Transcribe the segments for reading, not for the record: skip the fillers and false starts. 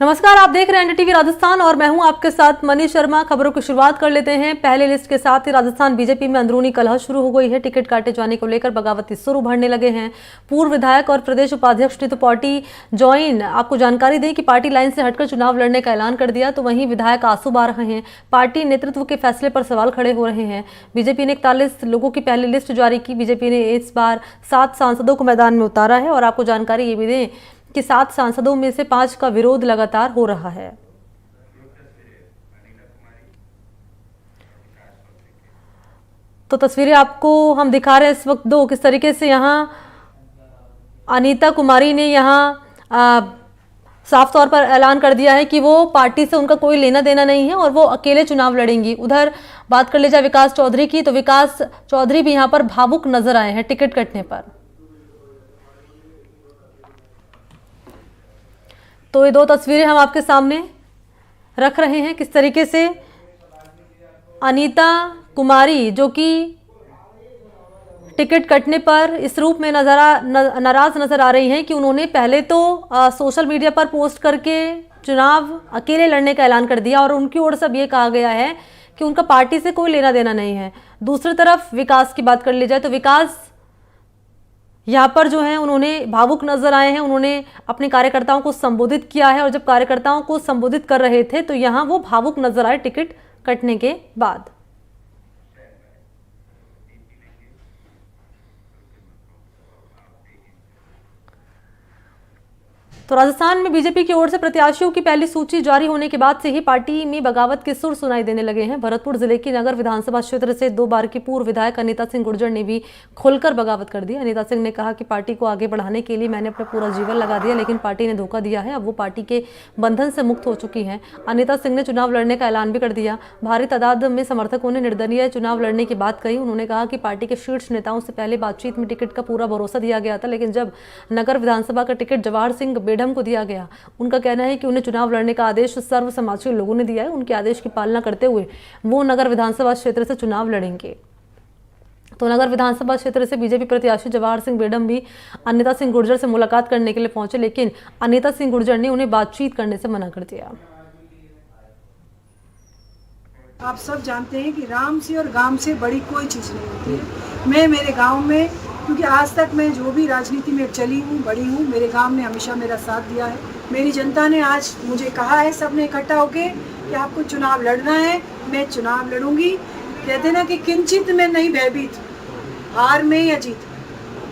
नमस्कार, आप देख रहे हैं एनडीटीवी राजस्थान और मैं हूं आपके साथ मनीष शर्मा। खबरों की शुरुआत कर लेते हैं। पहले लिस्ट के साथ ही राजस्थान बीजेपी में अंदरूनी कलह शुरू हो गई है। टिकट काटे जाने को लेकर बगावती सुर उभरने लगे हैं। पूर्व विधायक और प्रदेश उपाध्यक्ष ने तो पार्टी ज्वाइन, आपको जानकारी दें कि पार्टी लाइन से हटकर चुनाव लड़ने का ऐलान कर दिया, तो वहीं विधायक आंसू बहा रहे हैं। पार्टी नेतृत्व के फैसले पर सवाल खड़े हो रहे हैं। बीजेपी ने 41 लोगों की पहली लिस्ट जारी की। बीजेपी ने इस बार 7 सांसदों को मैदान में उतारा है और आपको जानकारी ये भी दें कि 7 सांसदों में से 5 का विरोध लगातार हो रहा है। तो तस्वीरें आपको हम दिखा रहे हैं इस वक्त दो, किस तरीके से यहाँ अनीता कुमारी ने यहाँ साफ तौर पर ऐलान कर दिया है कि वो पार्टी से उनका कोई लेना देना नहीं है और वो अकेले चुनाव लड़ेंगी। उधर बात कर ले जाए विकास चौधरी की, तो विकास चौधरी भी यहाँ पर भावुक नजर आए हैं टिकट कटने पर। तो ये दो तस्वीरें हम आपके सामने रख रहे हैं, किस तरीके से अनीता कुमारी जो कि टिकट कटने पर इस रूप में नाराज नजर आ रही हैं कि उन्होंने पहले तो सोशल मीडिया पर पोस्ट करके चुनाव अकेले लड़ने का ऐलान कर दिया और उनकी ओर से अब ये कहा गया है कि उनका पार्टी से कोई लेना देना नहीं है। दूसरी तरफ विकास की बात कर ली जाए तो विकास यहाँ पर जो है उन्होंने भावुक नजर आए हैं। उन्होंने अपने कार्यकर्ताओं को संबोधित किया है और जब कार्यकर्ताओं को संबोधित कर रहे थे तो यहाँ वो भावुक नजर आए टिकट कटने के बाद। तो राजस्थान में बीजेपी की ओर से प्रत्याशियों की पहली सूची जारी होने के बाद से ही पार्टी में बगावत के सुर सुनाई देने लगे हैं। भरतपुर जिले की नगर विधानसभा क्षेत्र से 2 बार की पूर्व विधायक अनीता सिंह गुर्जर ने भी खुलकर बगावत कर दी। अनीता सिंह ने कहा कि पार्टी को आगे बढ़ाने के लिए मैंने अपना पूरा जीवन लगा दिया, लेकिन पार्टी ने धोखा दिया है। अब वो पार्टी के बंधन से मुक्त हो चुकी है। अनीता सिंह ने चुनाव लड़ने का ऐलान भी कर दिया। भारी तादाद में समर्थकों ने निर्दलीय चुनाव लड़ने की बात कही। उन्होंने कहा कि पार्टी के शीर्ष नेताओं से पहले बातचीत में टिकट का पूरा भरोसा दिया गया था, लेकिन जब नगर विधानसभा का टिकट जवाहर सिंह बेढम को दिया गया, उनका कहना है कि उन्हें चुनाव लड़ने का आदेश सर्व समाज के लोगों ने दिया है। उनके आदेश की पालना करते हुए वो नगर विधानसभा क्षेत्र से चुनाव लड़ेंगे। तो नगर विधानसभा क्षेत्र से बीजेपी प्रत्याशी जवाहर सिंह बेढम भी अनीता सिंह गुर्जर से मुलाकात करने के लिए पहुंचे, लेकिन अनीता सिंह गुर्जर ने उन्हें बातचीत करने से मना कर दिया। आप सब जानते हैं कि राम से और गांव से बड़ी कोई चीज़ नहीं होती है। मैं मेरे गांव में, क्योंकि आज तक मैं जो भी राजनीति में चली हूँ, बड़ी हूँ, मेरे गांव ने हमेशा मेरा साथ दिया है। मेरी जनता ने आज मुझे कहा है, सब ने इकट्ठा होके, कि आपको चुनाव लड़ना है, मैं चुनाव लड़ूंगी। कहते ना कि किंचित में नहीं भयभीत, हार में या जीत,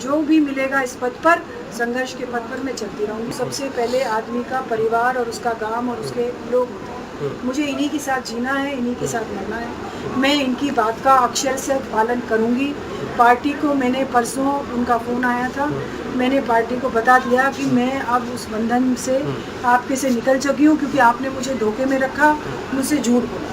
जो भी मिलेगा इस पथ पर, संघर्ष के पथ पर मैं चलती रहूँगी। सबसे पहले आदमी का परिवार और उसका गाँव और उसके लोग होते हैं। मुझे इन्हीं के साथ जीना है, इन्हीं के साथ लड़ना है। मैं इनकी बात का अक्षर से पालन करूंगी। पार्टी को मैंने परसों, उनका फ़ोन आया था, मैंने पार्टी को बता दिया कि मैं अब उस बंधन से आपके से निकल चुकी हूँ, क्योंकि आपने मुझे धोखे में रखा, मुझसे झूठ बोला।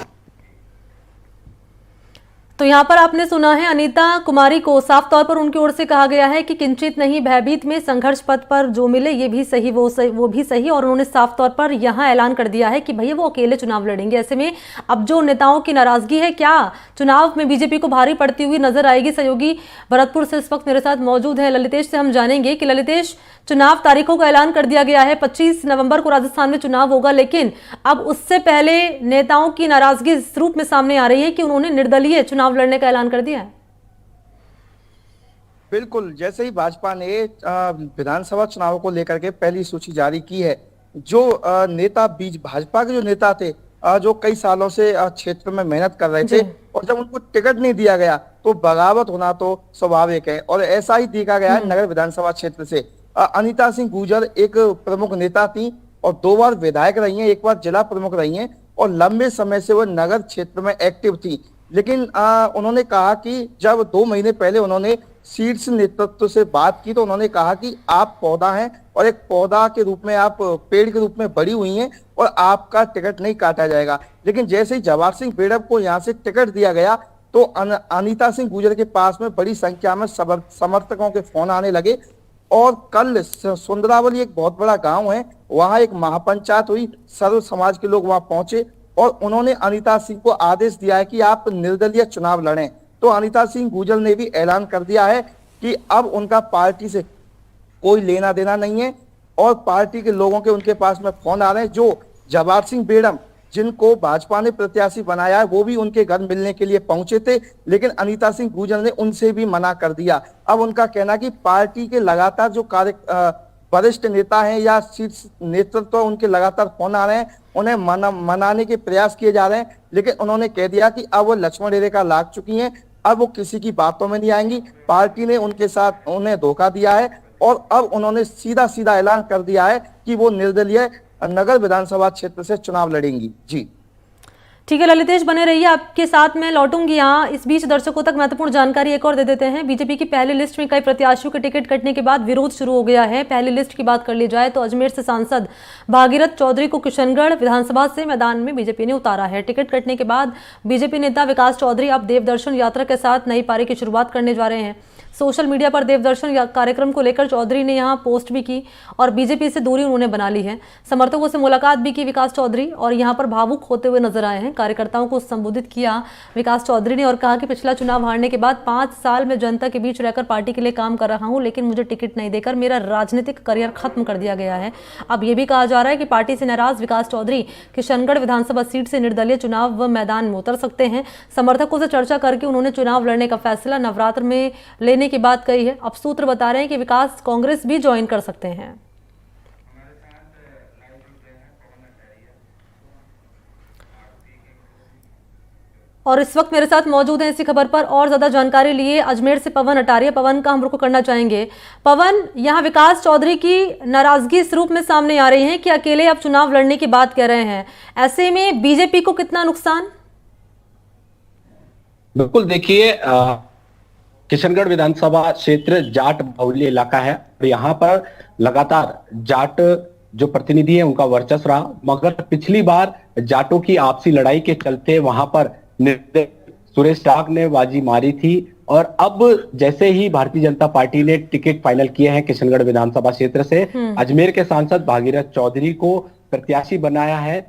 तो यहाँ पर आपने सुना है अनीता कुमारी को साफ तौर पर उनकी ओर से कहा गया है कि किंचित नहीं भयभीत में, संघर्ष पथ पर जो मिले ये भी सही, वो भी सही। और उन्होंने साफ तौर पर यहाँ ऐलान कर दिया है कि भैया वो अकेले चुनाव लड़ेंगे। ऐसे में अब जो नेताओं की नाराजगी है, क्या चुनाव में बीजेपी को भारी पड़ती हुई नजर आएगी? सहयोगी भरतपुर से इस वक्त मेरे साथ मौजूद है ललितेश, से हम जानेंगे कि ललितेश, चुनाव तारीखों का ऐलान कर दिया गया है, 25 नवंबर को राजस्थान में चुनाव होगा, लेकिन अब उससे पहले नेताओं की नाराजगी इस रूप में सामने आ रही है कि उन्होंने निर्दलीय चुनाव लड़ने का ऐलान कर दिया है। बिल्कुल, जैसे ही भाजपा ने विधानसभा चुनाव को लेकर के पहली सूची जारी की है, जो नेता बीच भाजपा के जो नेता थे, जो कई सालों से क्षेत्र में मेहनत कर रहे थे, और जब उनको टिकट नहीं दिया गया तो बगावत होना तो स्वाभाविक है। और ऐसा ही देखा गया है नगर विधानसभा क्षेत्र से। अनीता सिंह गुर्जर एक प्रमुख नेता थी और 2 बार विधायक रही हैं, 1 बार जिला प्रमुख रही हैं और लंबे समय से वो नगर क्षेत्र में एक्टिव थी। लेकिन उन्होंने कहा कि जब 2 महीने पहले उन्होंने शीर्ष नेतृत्व से बात की तो उन्होंने कहा कि आप पौधा हैं और एक पौधा के रूप में, आप पेड़ के रूप में बड़ी हुई हैं और आपका टिकट नहीं काटा जाएगा। लेकिन जैसे ही जवाहर सिंह बेढम को यहाँ से टिकट दिया गया तो अनीता सिंह गुर्जर के पास में बड़ी संख्या में समर्थकों के फोन आने लगे। और कल सुंदरावली एक बहुत बड़ा गांव है, वहां एक महापंचायत हुई, सर्व समाज के लोग वहां पहुंचे और उन्होंने अनीता सिंह को आदेश दिया है कि आप निर्दलीय चुनाव लड़ें। तो अनीता सिंह गुर्जर ने भी ऐलान कर दिया है कि अब उनका पार्टी से कोई लेना देना नहीं है और पार्टी के लोगों के उनके पास में फोन आ रहे हैं जो जवाहर सिंह बेड़म जिनको भाजपा ने प्रत्याशी बनाया है, वो भी उनके घर मिलने के लिए पहुंचे थे, लेकिन अनीता सिंह गुर्जर ने उनसे भी मना कर दिया। अब उनका कहना कि पार्टी के लगातार जो वरिष्ठ नेता हैं या शीर्ष नेतृत्व उनके लगातार फोन आ रहे हैं, उन्हें मनाने के प्रयास किए जा रहे हैं, लेकिन उन्होंने कह दिया कि अब वो लक्ष्मण रेखा लाग चुकी हैं, अब वो किसी की बातों में नहीं आएंगी। पार्टी ने उनके साथ उन्हें धोखा दिया है और अब उन्होंने सीधा सीधा ऐलान कर दिया है कि वो निर्दलीय नगर विधानसभा क्षेत्र से चुनाव लड़ेंगी। जी ठीक है ललितेश, बने रहिए, आपके साथ मैं लौटूंगी यहाँ। इस बीच दर्शकों तक महत्वपूर्ण जानकारी एक और दे देते हैं। बीजेपी की पहली लिस्ट में कई प्रत्याशियों के टिकट कटने के बाद विरोध शुरू हो गया है। पहली लिस्ट की बात कर ली जाए तो अजमेर से सांसद भागीरथ चौधरी को किशनगढ़ विधानसभा से मैदान में बीजेपी ने उतारा है। टिकट कटने के बाद बीजेपी नेता विकास चौधरी अब देवदर्शन यात्रा के साथ नई पारी की शुरुआत करने जा रहे हैं। सोशल मीडिया पर देवदर्शन कार्यक्रम को लेकर चौधरी ने यहां पोस्ट भी की और बीजेपी से दूरी उन्होंने बना ली है। समर्थकों से मुलाकात भी की विकास चौधरी और यहां पर भावुक होते हुए नजर आए हैं। कार्यकर्ताओं को संबोधित किया विकास चौधरी ने और कहा कि पिछला चुनाव हारने के बाद 5 साल में जनता के बीच रहकर पार्टी के लिए काम कर रहा हूं, लेकिन मुझे टिकट नहीं देकर मेरा राजनीतिक करियर खत्म कर दिया गया है। अब यह भी कहा जा रहा है कि पार्टी से नाराज विकास चौधरी किशनगढ़ विधानसभा सीट से निर्दलीय चुनाव मैदान में उतर सकते हैं। समर्थकों से चर्चा करके उन्होंने चुनाव लड़ने का फैसला नवरात्र में लेने की बात कही है। अब सूत्र बता रहे हैं कि विकास कांग्रेस भी ज्वाइन कर सकते हैं। और इस वक्त मेरे साथ मौजूद हैं इसी खबर पर और ज्यादा जानकारी लिए अजमेर से पवन अटारिया। पवन का हम रुख करना चाहेंगे। पवन, यहां विकास चौधरी की नाराजगी इस रूप में सामने आ रही है कि अकेले अब चुनाव लड़ने की बात कह रहे हैं, ऐसे में बीजेपी को कितना नुकसान? बिल्कुल, देखिए किशनगढ़ विधानसभा क्षेत्र जाट बहुल्य इलाका है और यहाँ पर लगातार जाट जो प्रतिनिधि है उनका वर्चस्व रहा, मगर पिछली बार जाटों की आपसी लड़ाई के चलते वहां पर सुरेश टाक ने बाजी मारी थी और अब जैसे ही भारतीय जनता पार्टी ने टिकट फाइनल किए हैं किशनगढ़ विधानसभा क्षेत्र से, अजमेर के सांसद भागीरथ चौधरी को प्रत्याशी बनाया है।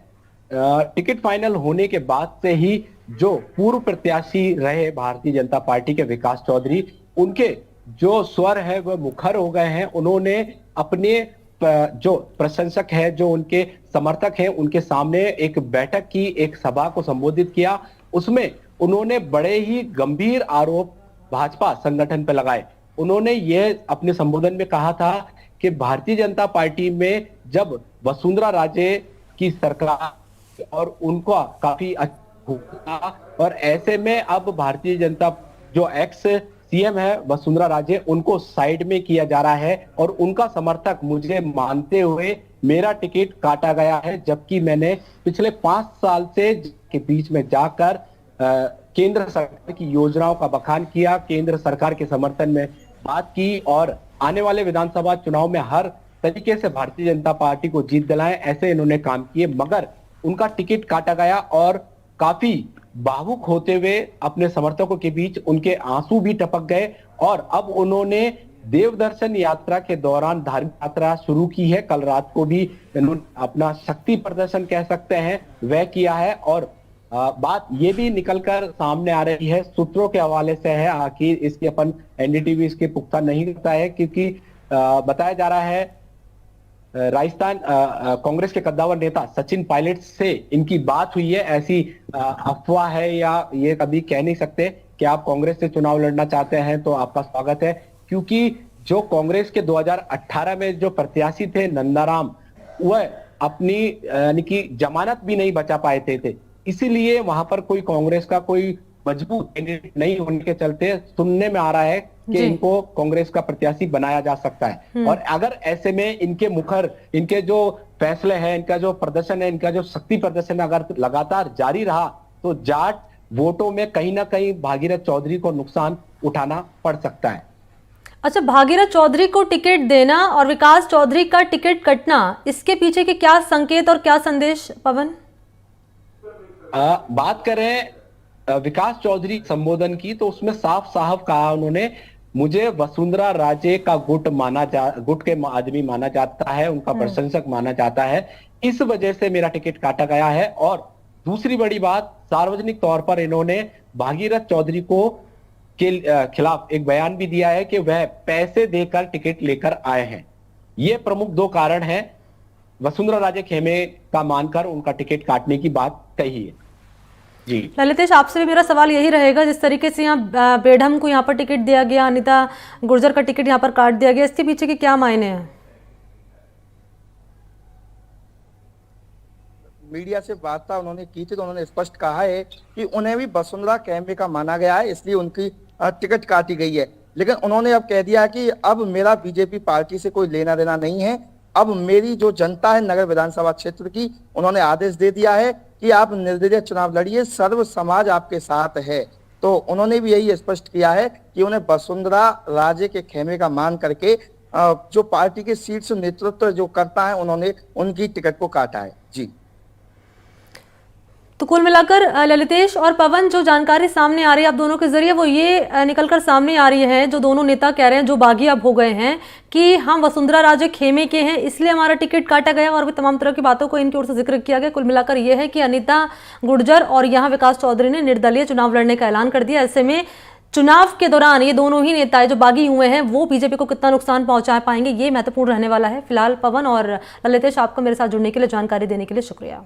टिकट फाइनल होने के बाद से ही जो पूर्व प्रत्याशी रहे भारतीय जनता पार्टी के विकास चौधरी, उनके जो स्वर है वह मुखर हो गए हैं। उन्होंने अपने जो प्रशंसक है, जो उनके समर्थक हैं, उनके सामने एक बैठक की, एक सभा को संबोधित किया। उसमें उन्होंने बड़े ही गंभीर आरोप भाजपा संगठन पर लगाए। उन्होंने यह अपने संबोधन में कहा था कि भारतीय जनता पार्टी में जब वसुंधरा राजे की सरकार और उनका काफी और ऐसे में अब भारतीय जनता जो एक्स सीएम है वसुंधरा राजे, उनको साइड में किया जा रहा है और उनका समर्थक मुझे मानते हुए मेरा टिकट काटा गया है, जबकि मैंने पिछले 5 साल से के बीच में जाकर केंद्र सरकार की योजनाओं का बखान किया, केंद्र सरकार के समर्थन में बात की और आने वाले विधानसभा चुनाव में हर तरीके से भारतीय जनता पार्टी को जीत दिलाएं, ऐसे इन्होंने काम किए। मगर उनका टिकट काटा गया और काफी भावुक होते हुए अपने समर्थकों के बीच उनके आंसू भी टपक गए और अब उन्होंने देवदर्शन यात्रा के दौरान धार्मिक यात्रा शुरू की है। कल रात को भी इन्होंने अपना शक्ति प्रदर्शन कह सकते हैं वह किया है और बात ये भी निकलकर सामने आ रही है, सूत्रों के हवाले से है, आखिर इसकी अपन एनडीटीवी इसके पुख्ता नहीं करता है, क्योंकि बताया जा रहा है राजस्थान कांग्रेस के कद्दावर नेता सचिन पायलट से इनकी बात हुई है। ऐसी अफवाह है या ये कभी कह नहीं सकते कि आप कांग्रेस से चुनाव लड़ना चाहते हैं तो आपका स्वागत है, क्योंकि जो कांग्रेस के 2018 में जो प्रत्याशी थे नंदाराम, वह अपनी यानी कि जमानत भी नहीं बचा पाए थे, इसीलिए वहां पर कोई कांग्रेस का कोई मजबूत कैंडिडेट नहीं होने के चलते सुनने में आ रहा है कि इनको कांग्रेस का प्रत्याशी बनाया जा सकता है। और अगर ऐसे में इनके मुखर, इनके जो फैसले हैं, इनका जो प्रदर्शन है, इनका जो शक्ति प्रदर्शन अगर लगातार जारी रहा तो जाट वोटों में कहीं ना कहीं भागीरथ चौधरी को नुकसान उठाना पड़ सकता है। अच्छा, भागीरथ चौधरी को टिकट देना और विकास चौधरी का टिकट कटना, इसके पीछे के क्या संकेत और क्या संदेश पवन? बात करें विकास चौधरी संबोधन की तो उसमें साफ साफ कहा उन्होंने, मुझे वसुंधरा राजे का गुट के आदमी माना जाता है, उनका प्रशंसक माना जाता है, इस वजह से मेरा टिकट काटा गया है। और दूसरी बड़ी बात, सार्वजनिक तौर पर इन्होंने भागीरथ चौधरी को के खिलाफ एक बयान भी दिया है कि वह पैसे देकर टिकट लेकर आए हैं। ये प्रमुख 2 कारण हैं। वसुंधरा राजे खेमे का मानकर उनका टिकट काटने की बात कही है। जी ललितेश, आपसे भी मेरा सवाल यही रहेगा, जिस तरीके से यहाँ बेढम को यहाँ पर टिकट दिया गया, अनिता गुर्जर का टिकट यहाँ पर काट दिया गया, इसके पीछे के क्या मायने हैं? मीडिया से वार्ता उन्होंने की थी तो उन्होंने स्पष्ट कहा है कि उन्हें भी वसुंधरा कैमरे का माना गया है, इसलिए उनकी टिकट काटी गई है। लेकिन उन्होंने अब कह दिया कि अब मेरा बीजेपी पार्टी से कोई लेना देना नहीं है, अब मेरी जो जनता है नगर विधानसभा क्षेत्र की, उन्होंने आदेश दे दिया है कि आप निर्दलीय चुनाव लड़िए, सर्व समाज आपके साथ है। तो उन्होंने भी यही स्पष्ट किया है कि उन्हें वसुंधरा राजे के खेमे का मान करके जो पार्टी के शीर्ष नेतृत्व जो करता है उन्होंने उनकी टिकट को काटा है। जी, तो कुल मिलाकर ललितेश और पवन, जो जानकारी सामने आ रही है आप दोनों के जरिए, वो ये निकलकर सामने आ रही है, जो दोनों नेता कह रहे हैं, जो बागी अब हो गए हैं, कि हम वसुंधरा राजे खेमे के हैं इसलिए हमारा टिकट काटा गया, और भी तमाम तरह की बातों को इनकी ओर से जिक्र किया गया। कुल मिलाकर ये है कि अनिता गुर्जर और यहाँ विकास चौधरी ने निर्दलीय चुनाव लड़ने का ऐलान कर दिया। ऐसे में चुनाव के दौरान ये दोनों ही नेता जो बागी हुए हैं वो बीजेपी को कितना नुकसान पहुंचा पाएंगे, ये महत्वपूर्ण रहने वाला है। फिलहाल पवन और ललितेश, आपको मेरे साथ जुड़ने के लिए, जानकारी देने के लिए शुक्रिया।